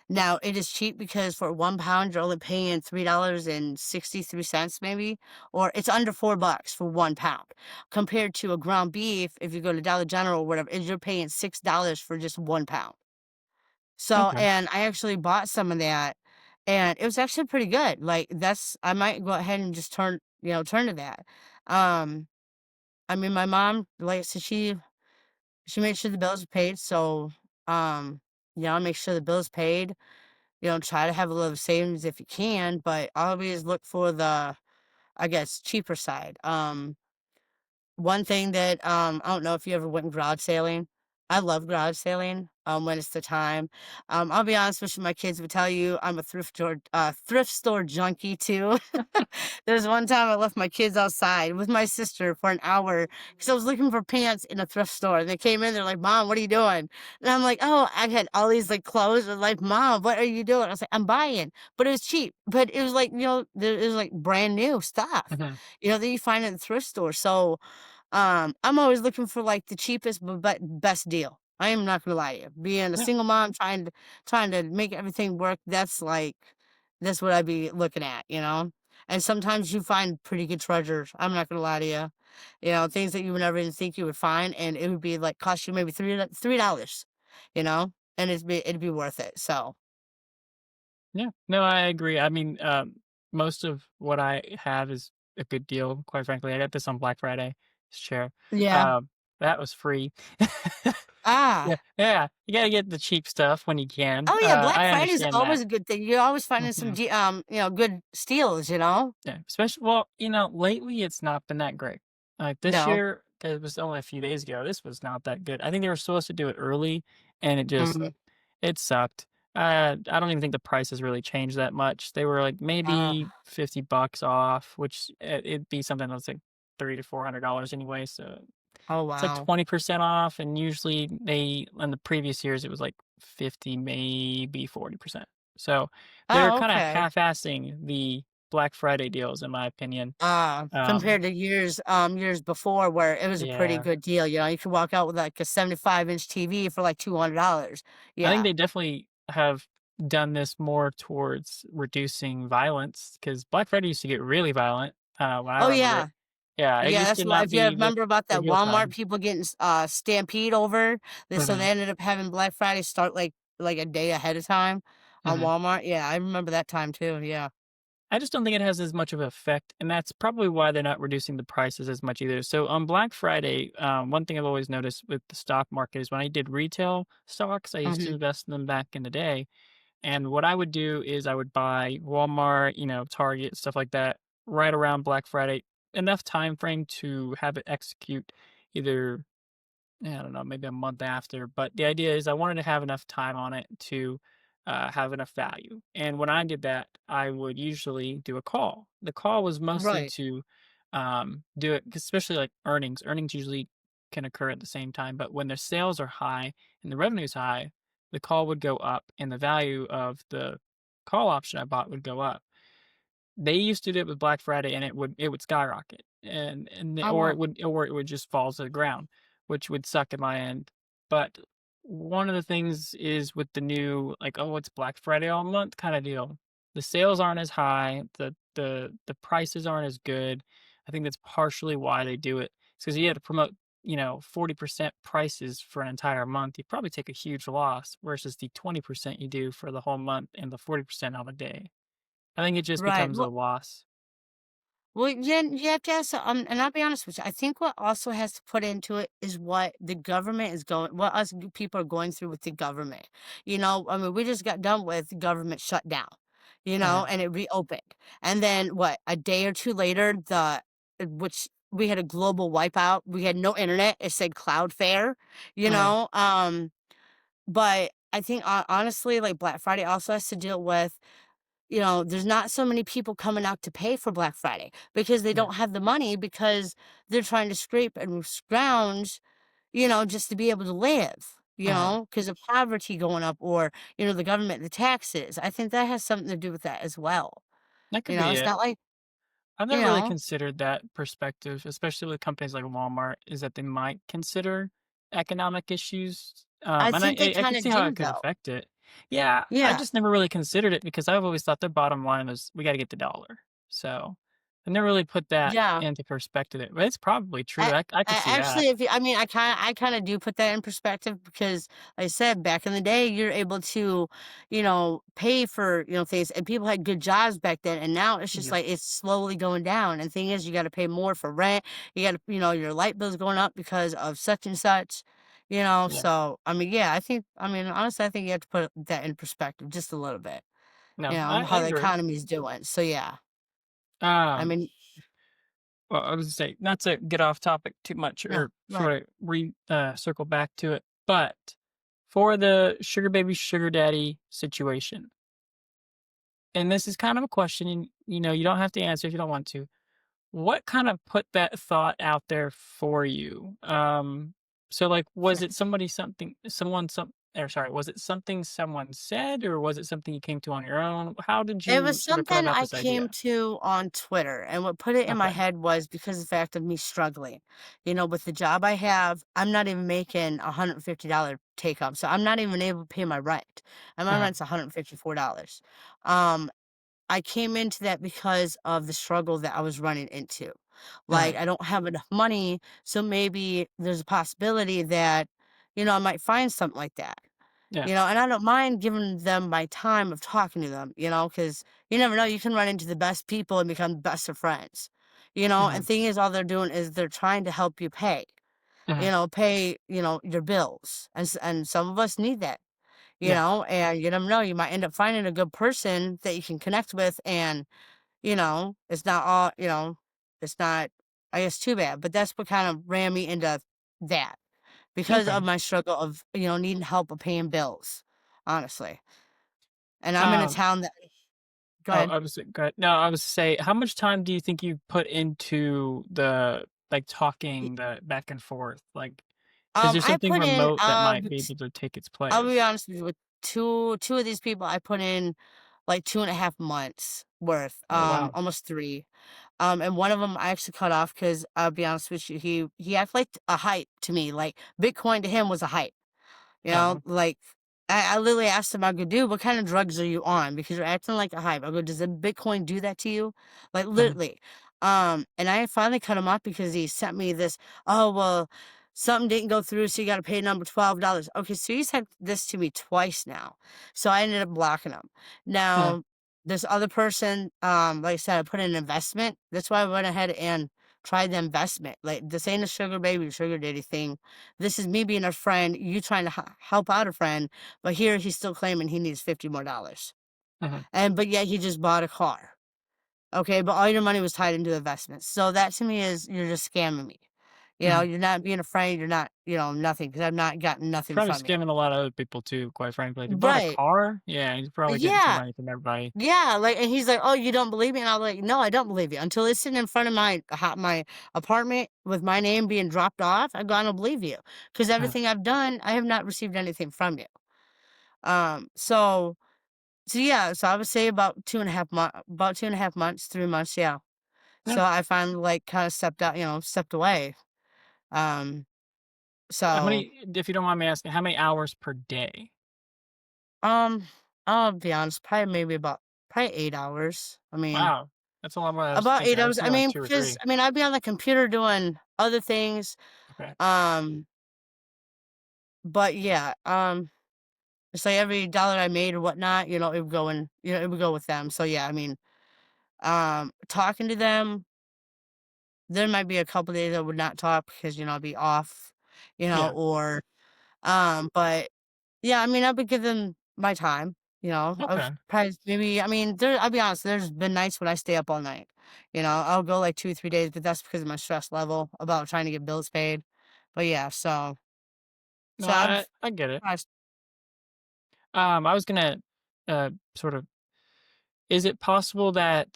Now it is cheap because for 1 pound you're only paying $3.63 maybe, or it's under $4 for 1 pound. Compared to a ground beef, if you go to Dollar General or whatever, you're paying $6 for just 1 pound. So, Okay. and I actually bought some of that, and it was actually pretty good. Like, that's I might go ahead and just turn to that. Um, I mean, my mom, like I said, she made sure the bills were paid, so, make sure the bills paid. Try to have a little savings if you can, but always look for the, I guess, cheaper side. One thing that, I don't know if you ever went garage sailing. I love garage sailing, when it's the time. I'll be honest with you, my kids would tell you I'm a thrift store junkie too. There's one time I left my kids outside with my sister for an hour because I was looking for pants in a thrift store. They came in, they're like, "Mom, what are you doing?" And I'm like, "Oh, I had all these like clothes." They're like, "Mom, what are you doing?" I was like, "I'm buying," but it was cheap. But it was like, it was like brand new stuff. Mhm. That you find in the thrift store. So I'm always looking for like the cheapest but best deal. I am not gonna lie to you. Being a Yeah. single mom trying to make everything work, that's what I'd be looking at. And sometimes you find pretty good treasures. I'm not gonna lie to you. Things that you would never even think you would find, and it would be like cost you maybe $3, you know, and it'd be worth it. So Yeah. No, I agree. I mean, most of what I have is a good deal, quite frankly. I got this on Black Friday, this chair. yeah. Um, that was free. Yeah, Ah. yeah. You gotta get the cheap stuff when you can. Oh yeah, Black I Friday is understand always that. a good thing. You're always finding some Mhm. good steals. Yeah, especially well, lately it's not been that great. Like this No. year, 'cause it was only a few days ago. This was not that good. I think they were supposed to do it early, and Mhm. it sucked. I don't even think the prices really changed that much. They were like maybe Ah. $50 off, which it'd be something that's like $300 to $400 anyway. So Oh, it's like wow. 20% off, and usually they in the previous years it was like 50, maybe 40%. So they're Oh, kind of okay. half-assing the Black Friday deals, in my opinion. Compared Um, to years before where it was a pretty yeah, good deal, you could walk out with, like, a 75-inch TV for, like, $200. I think Yeah. they definitely have done this more towards reducing violence because Black Friday used to get really violent when I Oh, remember it. yeah. Yeah, it Yeah, just that's did why not if you be remember about the that heal Walmart time. people getting stampede over, so Hmm. they ended up having Black Friday start, like, a day ahead of time on Hmm. Walmart. Yeah, I remember that time too, yeah. I just don't think it has as much of an effect, and that's probably why they're not reducing the prices as much either. So on Black Friday, one thing I've always noticed with the stock market is when I did retail stocks, I used to Mhm. invest in them back in the day. And what I would do is I would buy Walmart, Target, stuff like that, right around Black Friday, enough time frame to have it execute either I don't know, maybe a month after. But the idea is I wanted to have enough time on it to have enough value. And when I did that, I would usually do a call. The call was mostly Right. to do it, 'cause especially like earnings. Earnings usually can occur at the same time. But when the sales are high and the revenue is high, the call would go up and the value of the call option I bought would go up. They used to do it with Black Friday, and it would skyrocket, Oh, or wow. it would just fall to the ground, which would suck at my end. But one of the things is with the new, like, "Oh, it's Black Friday all month" kinda deal. The sales aren't as high, the prices aren't as good. I think that's partially why they do it. It's 'cause you had to promote, 40% prices for an entire month, you'd probably take a huge loss versus the 20% you do for the whole month and the 40% on a day. I think it just Right. becomes a loss. Well, yeah, you have to ask, and I'll be honest with you. I think what also has to put into it is what the government is what us people are going through with the government. I mean, we just got done with the government shutdown, Mhm, and it reopened. And then what, a day or two later, which we had a global wipeout. We had no internet. It said Cloudflare, you mhm, know. But I think honestly, like Black Friday also has to deal with there's not so many people coming out to pay for Black Friday because they yeah, don't have the money because they're trying to scrape and scrounge, just to be able to live. Uh-huh. because of poverty going up or, the government, the taxes. I think that has something to do with that as well. That could be It's it. not like, I've you never really know, considered that perspective, especially with companies like Walmart, is that they might consider economic issues. I And I, think they I kind could of see how do it could though. affect it. Yeah, I Yeah. just never really considered it because I've always thought their bottom line was we got to get the dollar. So I never really put that Yeah. into perspective. But it's probably true. I I I could see that. actually, if you I mean, I kinda do put that in perspective because, like I said, back in the day, you're able to, pay for, things, and people had good jobs back then, and now it's just Yeah. like it's slowly going down, and thing is you gotta pay more for rent, you gotta your light bill's going up because of such and such, Yeah. so, I mean, yeah, honestly, I think you have to put that in perspective just a little bit, No, I how the agree. economy's doing, so yeah. I Um, mean, well, I was gonna say not to get off topic too much yeah, or right. sort of circle back to it, but for the sugar baby, sugar daddy situation, and this is kind of a question, and you don't have to answer if you don't want to. What kind of put that thought out there for you? So like, was it was it something someone said, or was it something you came to on your own? How did It you was sort of come something about I this came idea? to on Twitter, and what put it in my Okay. head was because of the fact of me struggling. With the job I have, I'm not even making $150 take home, so I'm not even able to pay my rent, and my Uh-huh. rent's $154. Um, I came into that because of the struggle that I was running into. Like, Uh-huh. I don't have enough money, so maybe there's a possibility that, I might find something like that. Yeah. And I don't mind giving them my time of talking to them, because you never know, you can run into the best people and become best of friends. Uh-huh. And thing is, all they're doing is they're trying to help you Uh-huh. your bills. And some of us need that, Yeah. and you never know, you might end up finding a good person that you can connect with. And, it's not all, it's not, I guess, too bad. But that's what kind of ran me into that because Okay. of my struggle of, needing help with paying bills, honestly. And I'm in a Um, town that Go oh, ahead. I was good. No, I was say, how much time do you think you put into the like Y talking, the back and forth? Like, is there I something put in, remote that might be able to take its I'll be place? honest with you, with two of these people, I put in, like, 2.5 months worth, Oh wow. almost 3. And one of them I actually cut off because 'cause I'll be honest with you, he acted like a hype to me, like, Bitcoin to him was a hype. Oh. Like, I literally asked him, I go, "Dude, what kind of drugs are you on? Because you're acting like a hype." I go, "Does the Bitcoin do that to you?" Like, Uh-huh. literally. And I finally cut him off because he sent me this, "Oh, well, something didn't go through, so you gotta pay number $12." Okay, so he sent this to me twice now. So I ended up blocking him. Uh-huh. Now, this other person, like I said, I put in an investment. That's why I went ahead and tried the investment. Like, this ain't a sugar baby, sugar daddy thing. This is me being a friend, you trying to help out a friend, but here he's still claiming he needs 50 more dollars. Uh-huh. But yet he just bought a car. Okay, but all your money was tied into investments. So that to me is you're just scamming me. Mhm. You're not being a friend, you're not, nothing because I've not gotten nothing Probably from you. scamming a lot of other people too, quite frankly. If you bought a Right. car, yeah, he's probably getting some Yeah. money from everybody. Yeah, like, and he's like, "Oh, you don't believe me?" And I'm like, "No, I don't believe you. Until it's sitting in front of my apartment with my name being dropped off, I go, I don't believe you, because Uh-huh. everything I've done, I have not received anything from you." So yeah, so I would say about 2.5 months, 3 months, yeah. Yeah. So I finally like kind of stepped out, stepped away. Um, How so many if you don't mind me asking, how many hours per day? um, I'll be honest, probably 8 hours. I mean, Wow. That's a lot more than I was about thinking. eight I was hours. I thinking like mean, 2 or because 3. I'd be on the computer doing other things. Okay. Um, but yeah, it's like every dollar I made or whatnot, it would go with them. So yeah, I mean, talking to them, there might be a couple days I would not talk because, I'll be off, Yeah. but yeah, I mean, I would give them my time, I was Okay. probably maybe, I mean, I'll be honest, there's been nights when I stay up all night. I'll go like 2, 3 days, but that's because of my stress level about trying to get bills paid. But yeah, No, so I've, I get it. I've I was gonna, sort of is it possible that,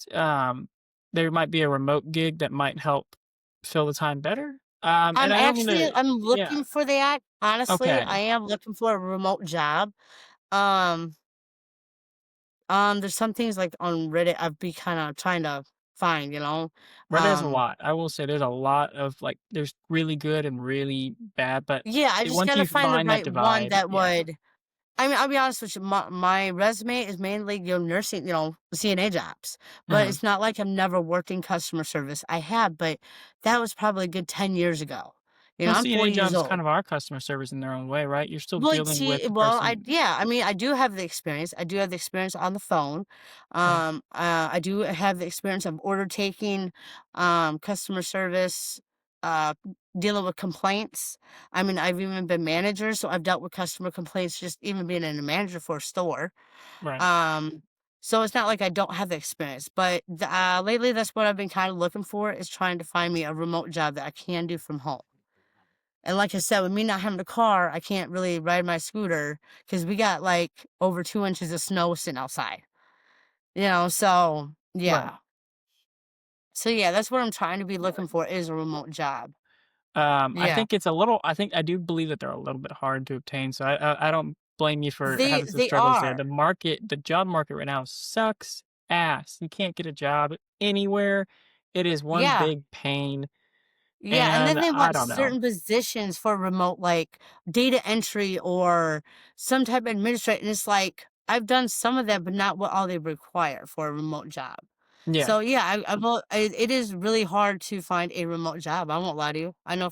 there might be a remote gig that might help fill the time better? And I don't mean to I'm yeah, looking for that, honestly, I okay. am looking for a remote job. Um there's some things, like, on Reddit I've be kinda trying to find, you know? Where there's a Um lot. I will say there's a lot of, like there's really good and really bad, but yeah, I just once gotta you find the find that right one divide, that yeah. would I mean, I'll be honest with you, my resume is mainly, nursing, CNA jobs, but Uh-huh. it's not like I'm never worked in customer service. I have, but that was probably a good 10 years ago. Well, I'm 40 CNA years jobs old. kind of are customer service in their own way, right? You're still Well, dealing with see, the well, I person. yeah, I mean, I do have the experience. I do have the experience on the phone. Uh-huh. I do have the experience of order taking, customer service, uh, dealing with complaints. I mean, I've even been manager, so I've dealt with customer complaints just even being a manager for a store. Right. Um, so it's not like I don't have the experience, but lately that's what I've been kind of looking for is trying to find me a remote job that I can do from home. And like I said, with me not having a car, I can't really ride my scooter because we got like over 2 inches of snow sitting outside. So Right. yeah. So yeah, that's what I'm trying to be looking for is a remote job. I Yeah. think it's a little I do believe that they're a little bit hard to obtain, so I don't blame you for They having some they struggles there. are. The job market right now sucks ass. You can't get a job anywhere. It is one Yeah. big pain, Yeah, and then and they I want don't know. certain positions for remote, like data entry or some type of administrator. And it's like, I've done some of that, but not what all they require for a remote job. Yeah. So yeah, it is really hard to find a remote job. I won't lie to you. I know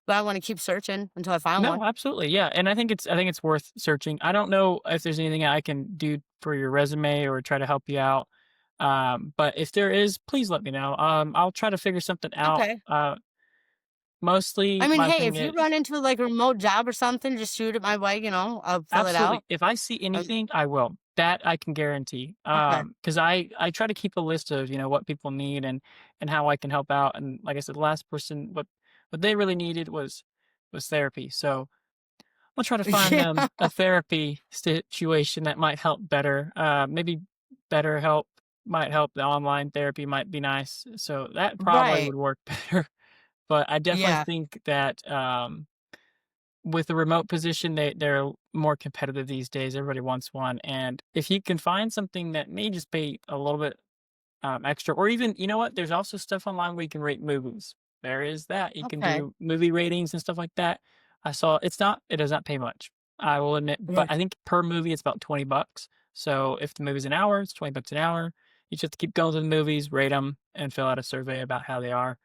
but I want to keep searching until I find one. No, absolutely, yeah, and I think it's worth searching. I don't know if there's anything I can do for your resume or try to help you out, but if there is, please let me know. I'll try to figure something out. Okay. Mostly I mean, my hey, thing if you run is into like a remote job or something, just shoot it my way. I'll fill it absolutely. out. If I see Um, anything, I will. That I can guarantee. okay. Because I try to keep a list of what people need and how I can help out. And like I said, the last person what they really needed was therapy. So I'll try to find Yeah. them a therapy situation that might help better. Maybe better help might help. The online therapy might be nice. So that probably Right. would work better. But I definitely Yeah. think that with the remote position, they're more competitive these days. Everybody wants one, and if you can find something that may just pay a little bit extra, or even you know what, there's also stuff online where you can rate movies. There is that you can Okay. do movie ratings and stuff like that. I saw it does not pay much. I will admit, but Yeah. I think per movie it's about $20. So if the movie's an hour, it's $20 an hour. You just have to keep going to the movies, rate them, and fill out a survey about how they are.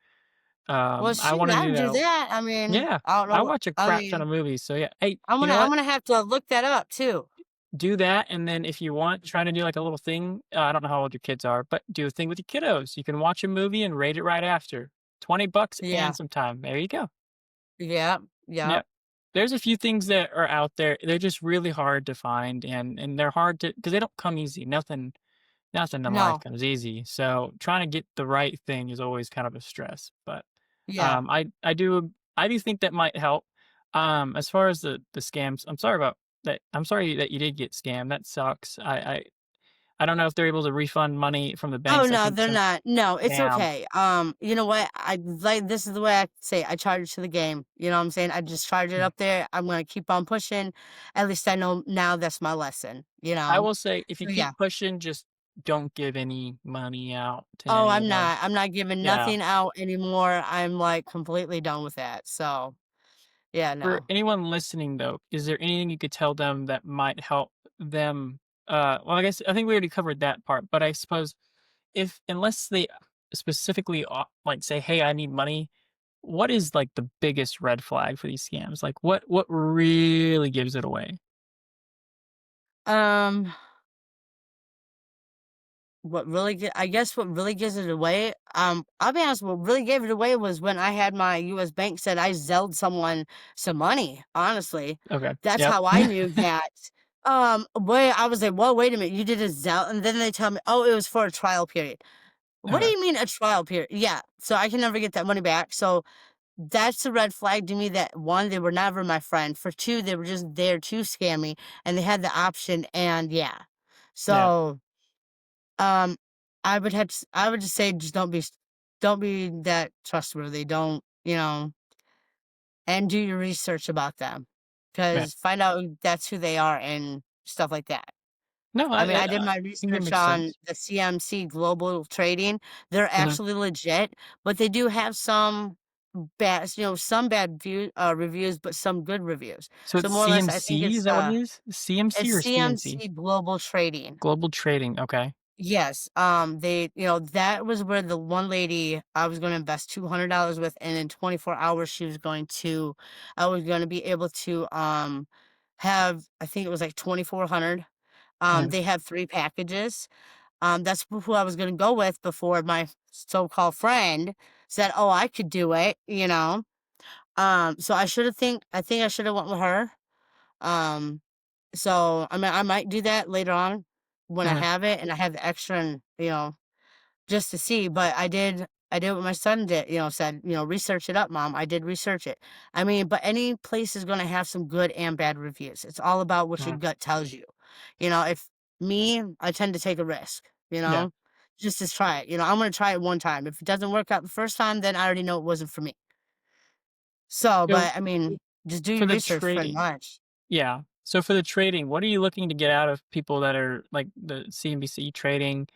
Well, I shoot, want to I do can do that. that. I mean, Yeah, I don't know I what watch a I crap ton mean, of movies. So yeah, hey, I'm you gonna know I'm what? gonna have to look that up too. Do that, and then if you want, try to do like a little thing. I don't know how old your kids are, but do a thing with your kiddos. You can watch a movie and rate it right after. $20 and Yeah. some time. There you go. Yeah. Yeah. Yeah. There's a few things that are out there. They're just really hard to find and they're hard to because they don't come easy. Nothing in life No. comes easy. So trying to get the right thing is always kind of a stress. But Yeah. I do think that might help. As far as the scams, I'm sorry about that. I'm sorry that you did get scammed. That sucks. I don't know if they're able to refund money from the Oh, banks. I no, think they're some not. No, it's damn. okay. You know what? This is the way I say I charge it to the game. You know what I'm saying? I just charge it Mm. up there. I'm gonna keep on pushing. At least I know now that's my lesson, you I know? will say if you So yeah. keep pushing, just don't give any money out to Oh, I'm anyone. not. I'm not giving Yeah. nothing out anymore. I'm like completely done with that. So yeah, For no. anyone listening though, is there anything you could tell them that might help them? Well, I guess I think we already covered that part, but I suppose if unless they specifically like say, "Hey, I need money," what is like the biggest red flag for these scams? Like what really gives it away? Um I guess what really gives it away, I'll be honest, what really gave it away was when I had my US bank said I Zelled someone some money, honestly. Okay. That's Yep. how I knew that. Wait, I was like, "Whoa, wait a minute, you did a Zell?" And then they tell me, "Oh, it was for a trial period." What do Okay. you mean a trial period? Yeah, so I can never get that money back. So that's a red flag to me that one, they were never my friend. For two, they were just there to scam me and they had the option and yeah. Yeah. So um, I would just say just don't be that trustworthy. Don't. you know, and do your research about them, Right. because find out that's who they are and stuff like that. No, I mean, I did I my think that research makes on sense. the CMC Global Trading. They're Mhm. actually legit, but they do have some some bad reviews, but some good reviews. So So it's more or less, I think CMC, is that what it is? CMC it's or CNC? CMC Global Trading. Global Trading, okay. Yes, that was where the one lady I was gonna invest $200 with, and in 24 hours, I was gonna be able to, have I think it was like 2,400. Mhm. They have 3 packages. That's who I was gonna go with before my so-called friend said, "Oh, I could do it," you know? So I think I should have went with her. Um, so, I mean, I might do that later on when I Mhm. have it and I have the extra and, just to see, but I did what my son did, said, "Research it up, mom." I did research it. I mean, but any place is gonna have some good and bad reviews. It's all about what your Mhm. gut tells you. If me, I tend to take a risk, Yeah. just to try it. I'm gonna try it one time. If it doesn't work out the first time, then I already know it wasn't for me. So, So, but I mean, just do for your the research pretty trading much. yeah. So for the trading, what are you looking to get out of people that are like the CNBC trading?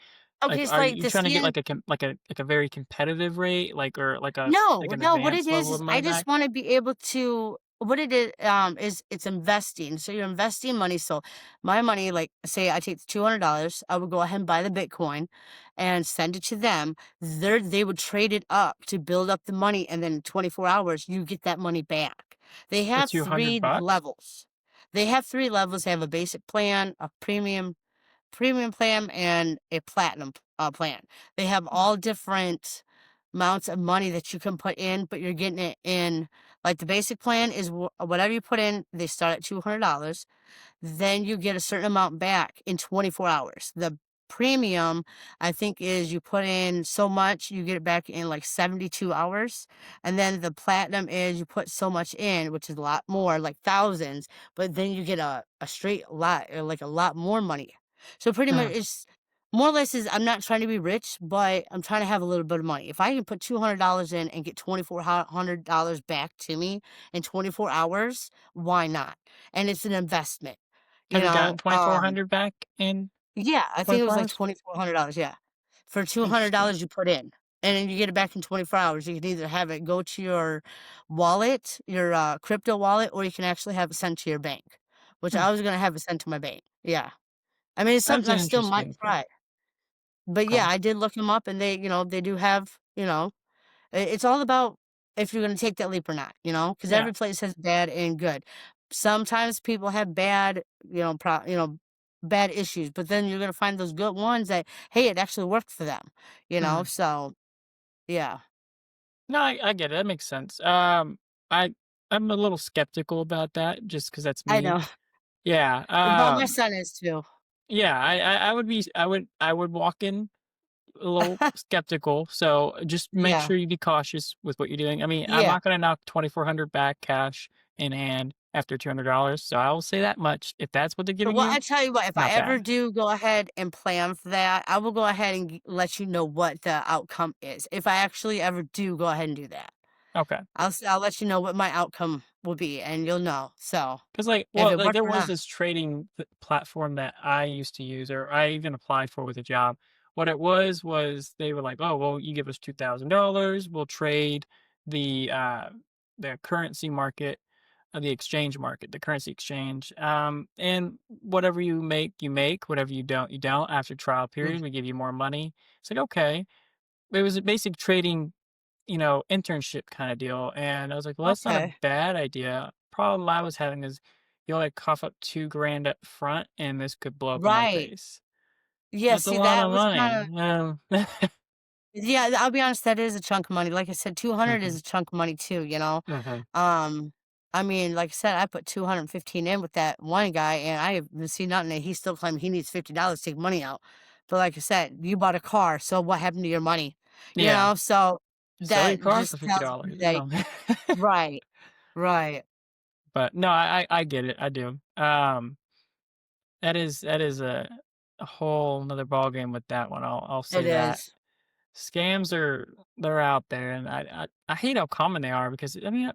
Like, Okay, it's are like you the trying to get CN like a very competitive rate, like, or like No, an no, what it advanced level is of I money just back? wanna be able to what it is it's investing. So you're investing money. So my money, like, say I take the $200, I would go ahead and buy the Bitcoin and send it to them. They would trade it up to build up the money, and then in 24 hours, you get that money back. They For have 3 $200? levels. They have 3 levels. They have a basic plan, a premium plan and a platinum plan. They have Oh, all different amounts of money that you can put in, but you're getting it in like the basic plan is whatever you put in, they start at $200. Then you get a certain amount back in 24 hours. The premium, I think, is you put in so much, you get it back in like 72 hours. And then the platinum is you put so much in, which is a lot more, like thousands, but then you get a straight lot, like a lot more money. So pretty much mhm. it's more or less is I'm not trying to be rich, but I'm trying to have a little bit of money. If I can put $200 in and get $2,400 back to me in 24 hours, why not? And it's an investment. You Have you know, gotten um 2,400 back in yeah, I think it was 24 like hours? $2,400, yeah. For Interesting. $200 you put in, and then you get it back in 24 hours. You can either have it go to your wallet, your, crypto wallet, or you can actually have it sent to your bank, which Hmm. I was gonna have it sent to my bank, yeah. I mean, it's That's something I an still might interesting approach. try. But, Okay. yeah, I did look them up, and they do have, it's all about if you're gonna take that leap or not, because Yeah. every place has bad and good. Sometimes people have bad, bad issues, but then you're gonna find those good ones that, hey, it actually worked for them, Mhm. so, yeah. No, I get it. That makes sense. I I'm a little skeptical about that just because that's I me. know. Yeah. Well, my son is too. Yeah. I would be. I would walk in a little skeptical. So just make Yeah, sure you be cautious with what you're doing. I mean, I'm yeah. not gonna knock 2,400 back cash in hand after $200. So I will say that much. If that's what they're giving Well, you, I tell you what, if I not ever bad. do go ahead and plan for that, I will go ahead and let you know what the outcome is, if I actually ever do go ahead and do that. Okay. I'll let you know what my outcome will be, and you'll know. So, 'Cause, if it like, worked there or was not. this trading platform that I used to use, or I even applied for with a job. What it was they were like, "Oh, well, you give us $2,000, we'll trade the, uh, the currency market, the exchange market, the currency exchange, and whatever you make, whatever you don't. After trial Mm, period, we give you more money." It's like, "Okay." It was a basic trading, internship kinda deal, and I was like, "Well, that's not a okay. bad idea." Problem I was having is you only cough up 2 grand up front, and this could blow up in my Right. face. Yeah, That's a see, lot that of was money. kinda yeah, I'll be honest, that is a chunk of money. Like I said, 200 is Mhm, a chunk of money too, mhm. Um, I mean, like I said, I put 215 in with that one guy, and I haven't seen nothing, and he still claiming he needs $50 to take money out. But like I said, you bought a car, so what happened to your money? Yeah. So Sell your that car for just tells me $50, that right, right. But, no, I get it, I do. That is a whole 'nother ballgame with that one, I'll It say that. is. scams they're out there, and I hate how common they are because I mean,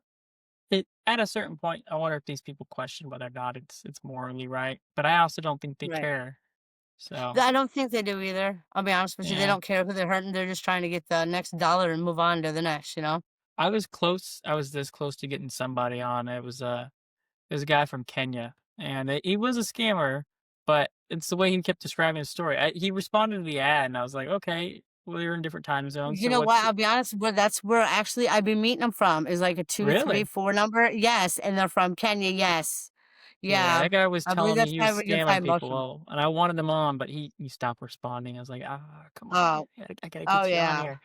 it at a certain point, I wonder if these people question whether or not it's morally right, but I also don't think they Right. care. So, I don't think they do either. I'll be honest with you. They yeah. don't care who they're hurting. They're just trying to get the next dollar and move on to the next, you know? I was this close to getting somebody on. It was a guy from Kenya, and he was a scammer, but it's the way he kept describing his story. He responded to the ad, and I was like, "Okay, well, you're in different time zones, You so know what? what's" I'll be honest, where that's where actually I've been meeting them from is like a 2, 3, Really? 4 number. Yes, and they're from Kenya. Yes. Yeah, Yeah. that guy was I believe telling me that's he was probably where you're gonna scamming find most people, of 'em. oh, and I wanted him on, but he stopped responding. I was like, "Ah, come on, Oh. I gotta Oh, get you on yeah. here."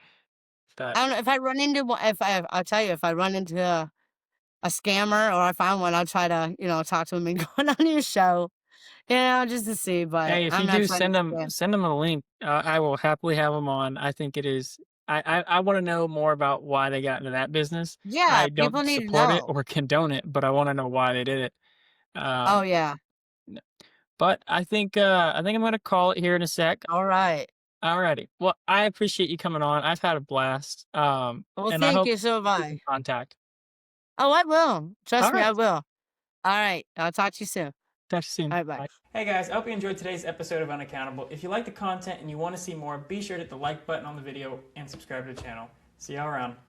But I don't know if I run into one if I'll tell you, if I run into a scammer or I find one, I'll try to, talk to him and go on your show, just to see, but hey, if I'm you not do trying to scam. send him a link. I will happily have him on. I think it is. I want to know more about why they got into that business. Yeah, I people don't need to support it know. or condone it, but I want to know why they did it. Oh, Um, yeah. n- but I think I'm gonna call it here in a sec. Alright. Alrighty. Well, I appreciate you coming on. I've had a blast. Well, And I thank hope you, so have we keep in I. contact. Oh, I will. All Trust me, I right. will. Alright, I'll talk to you soon. Talk to you soon. Alright, bye. Bye. Hey guys, I hope you enjoyed today's episode of Unaccountable. If you like the content and you want to see more, be sure to hit the like button on the video and subscribe to the channel. See y'all around.